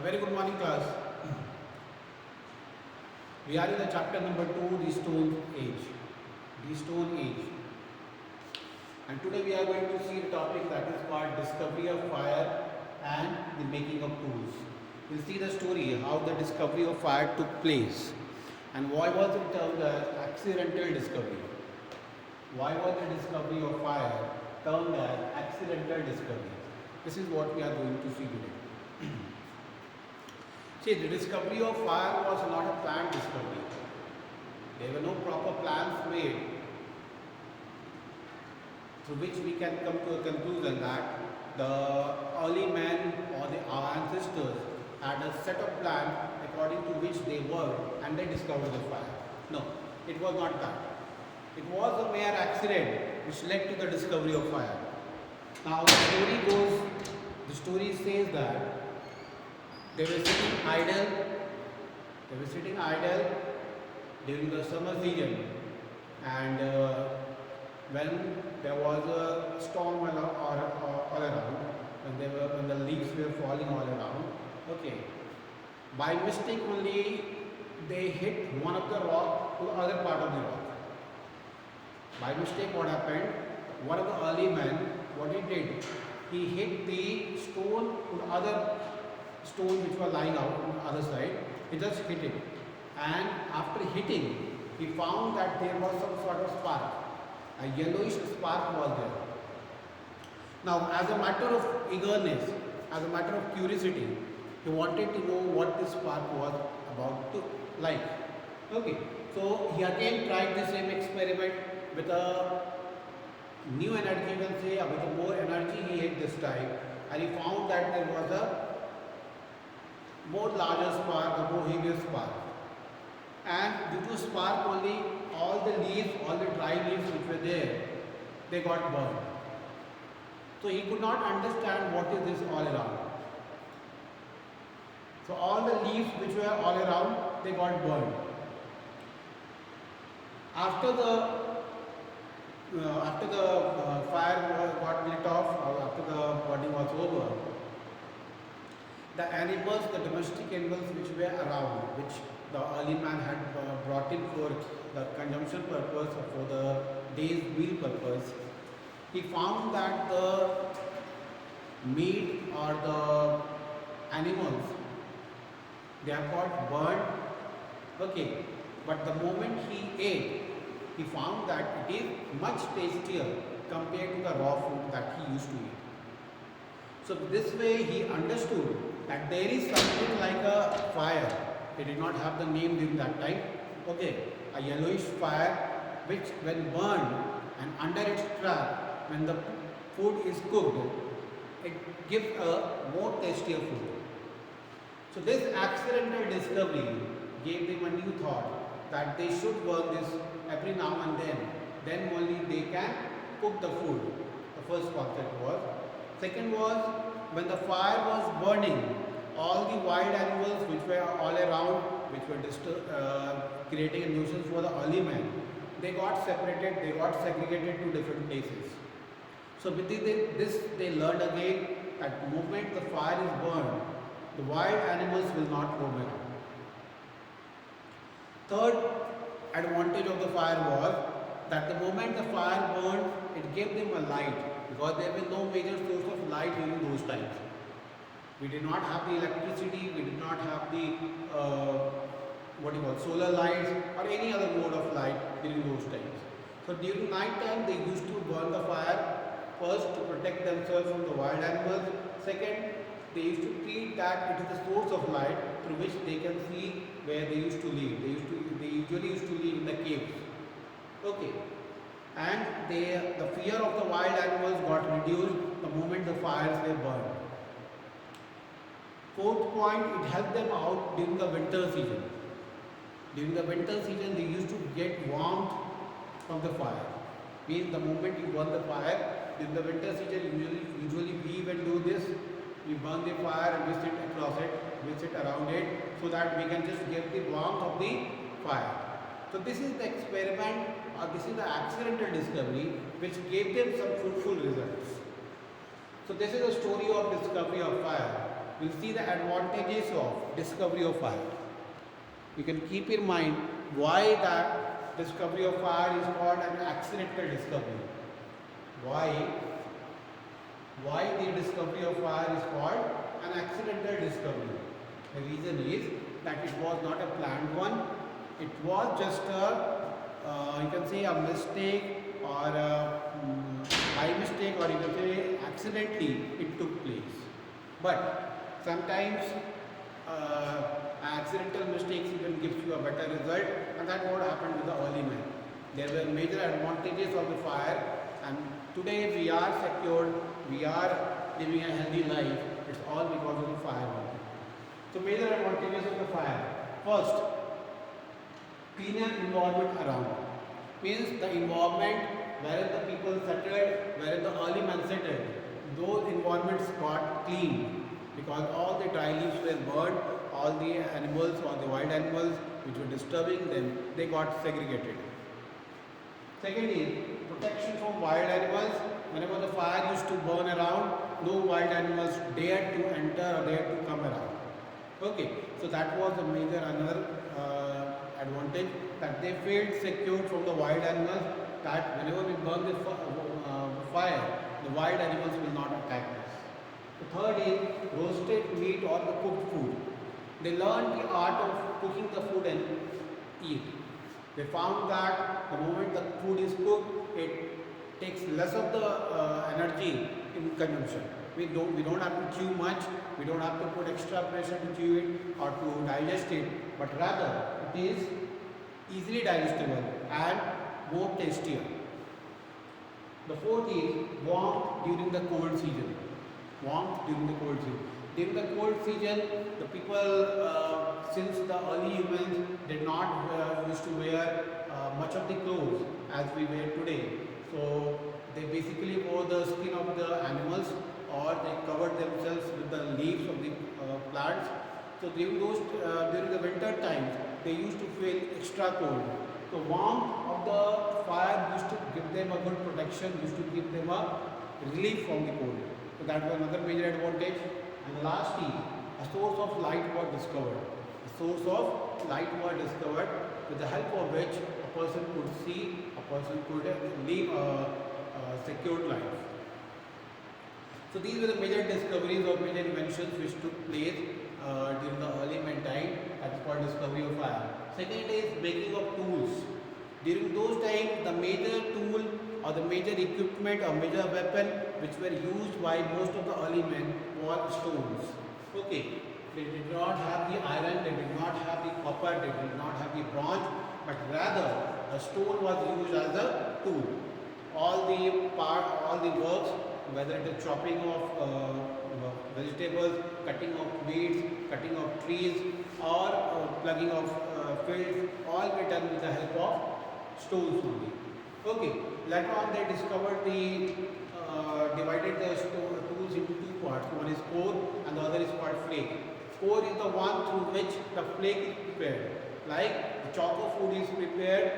Very good morning, class. We are in the chapter number 2, the Stone Age. The Stone Age. And today we are going to see the topic that is called Discovery of Fire and the Making of Tools. We'll see the story, how the discovery of fire took place. And why was it termed as accidental discovery? Why was the discovery of fire termed as accidental discovery? This is what we are going to see today. See, the discovery of fire was not a planned discovery. There were no proper plans made through which we can come to a conclusion that the early men or our ancestors had a set of plans according to which they worked and they discovered the fire. No, it was not that. It was a mere accident which led to the discovery of fire. Now the story says that they were sitting idle during the summer season, and when there was a storm all around, when the leaves were falling all around, okay, by mistake only they hit one of the rock to the other part of the rock. By mistake, what happened? One of the early men, what he did, he hit the stone to the other stones which were lying out on the other side. He just hit it, and after hitting, he found that there was some sort of spark. A yellowish spark was there. Now, as a matter of eagerness, as a matter of curiosity, he wanted to know what this spark was about to like. Okay, so he again tried the same experiment with a new energy, you can say, with a more energy he hit this time, and he found that there was a more larger spark, a more heavier spark. And due to spark only, all the leaves, all the dry leaves which were there, they got burned. So he could not understand what is this all around. So all the leaves which were all around, they got burned. After the fire got lit off, or after the burning was over, the animals, the domestic animals which were around, which the early man had brought in for the consumption purpose or for the day's meal purpose, he found that the meat or the animals, they have got burned, okay, but the moment he ate, he found that it is much tastier compared to the raw food that he used to eat. So this way he understood that there is something like a fire. They did not have the name during that time. Okay, a yellowish fire which when burned and under its trap, when the food is cooked, it gives a more tastier food. So this accidental discovery gave them a new thought that they should work this every now and then only they can cook the food. The first concept was. Second was, when the fire was burning, all the wild animals which were all around, which were creating a nuisance for the early men, they got separated, they got segregated to different places. So with this they learned again that the moment the fire is burned, the wild animals will not roam around. Third advantage of the fire was that the moment the fire burned, it gave them a light, because there was no major source of light during those times. We did not have the electricity, we did not have the solar lights or any other mode of light during those times. So during night time they used to burn the fire, first to protect themselves from the wild animals, second they used to treat that it is the source of light through which they can see where they used to live. They usually used to live in the caves. Okay. And the fear of the wild animals got reduced the moment the fires were burned. Fourth point, it helped them out during the winter season. During the winter season, they used to get warmth from the fire. Means the moment you burn the fire, during the winter season, usually we even do this. We burn the fire and we sit across it, we sit around it, so that we can just get the warmth of the fire. So this is the experiment, or this is the accidental discovery which gave them some fruitful results. So this is a story of discovery of fire. we'll see the advantages of discovery of fire. You can keep in mind why that discovery of fire is called an accidental discovery. Why the discovery of fire is called an accidental discovery. The reason is that it was not a planned one. It was just you can say a mistake or by mistake, or you can say accidentally it took place. But sometimes accidental mistakes even gives you a better result, and that's what happened with the early man. There were major advantages of the fire, and today we are secured, we are living a healthy life. It's all because of the fire. So major advantages of the fire. First, cleaner environment around. Means the environment wherein the people settled, wherein the early man settled, those environments got clean because all the dry leaves were burned, all the animals or the wild animals which were disturbing them, they got segregated. Second is protection from wild animals. Whenever the fire used to burn around, no wild animals dared to enter or dared to come around. Okay, so that was a major another advantage, that they felt secured from the wild animals, that whenever we burn the fire, the wild animals will not attack us. The third is roasted meat or the cooked food. They learned the art of cooking the food and eat. They found that the moment the food is cooked, it takes less of the energy in consumption. We don't have to chew much, we don't have to put extra pressure to chew it or to digest it, but rather it is easily digestible and more tastier. The fourth is warmth during the cold season. Warmth during the cold season. During the cold season, the people, since the early humans did not used to wear much of the clothes as we wear today, so they basically wore the skin of the animals, or they covered themselves with the leaves of the plants. So during the winter times, they used to feel extra cold. So warmth of the fire used to give them a good protection, used to give them a relief from the cold. So that was another major advantage. And the last is a source of light was discovered. A source of light was discovered, with the help of which a person could see, a person could live a secured life. So these were the major discoveries or major inventions which took place during the early man time. That's called discovery of fire. Second is making of tools. During those times, the major tool or the major equipment or major weapon which were used by most of the early men were stones. Okay, they did not have the iron, they did not have the copper, they did not have the bronze, but rather a stone was used as a tool. All the works, whether it is chopping of vegetables, cutting of weeds, cutting of trees, or plugging of fields, all were done with the help of stones only. Okay, later on they discovered divided the tools into two parts. One is core and the other is called flake. Core is the one through which the flake is prepared. Like the choco food is prepared,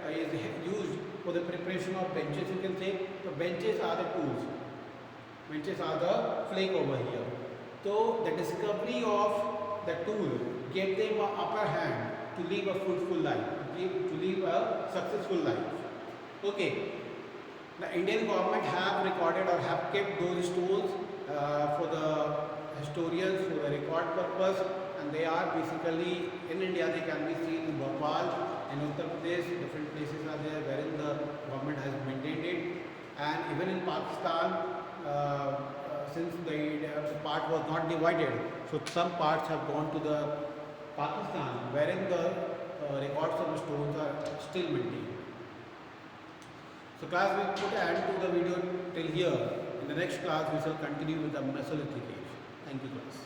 is used for the preparation of benches, you can say. The benches are the tools. Benches are the flake over here. So the discovery of the tool gave them an upper hand to live a fruitful life, to live a successful life. Okay. The Indian government have recorded or have kept those tools for the historians for the record purpose, and they are basically in India. They can be seen in Bhopal and Uttar Pradesh. Different places are there wherein the government has maintained it, and even in Pakistan, since the part was not divided, so some parts have gone to the Pakistan, wherein the records of the stones are still maintained. So class, we put an end to the video till here. In the next class, we shall continue with the Mesolithic age. Thank you, class.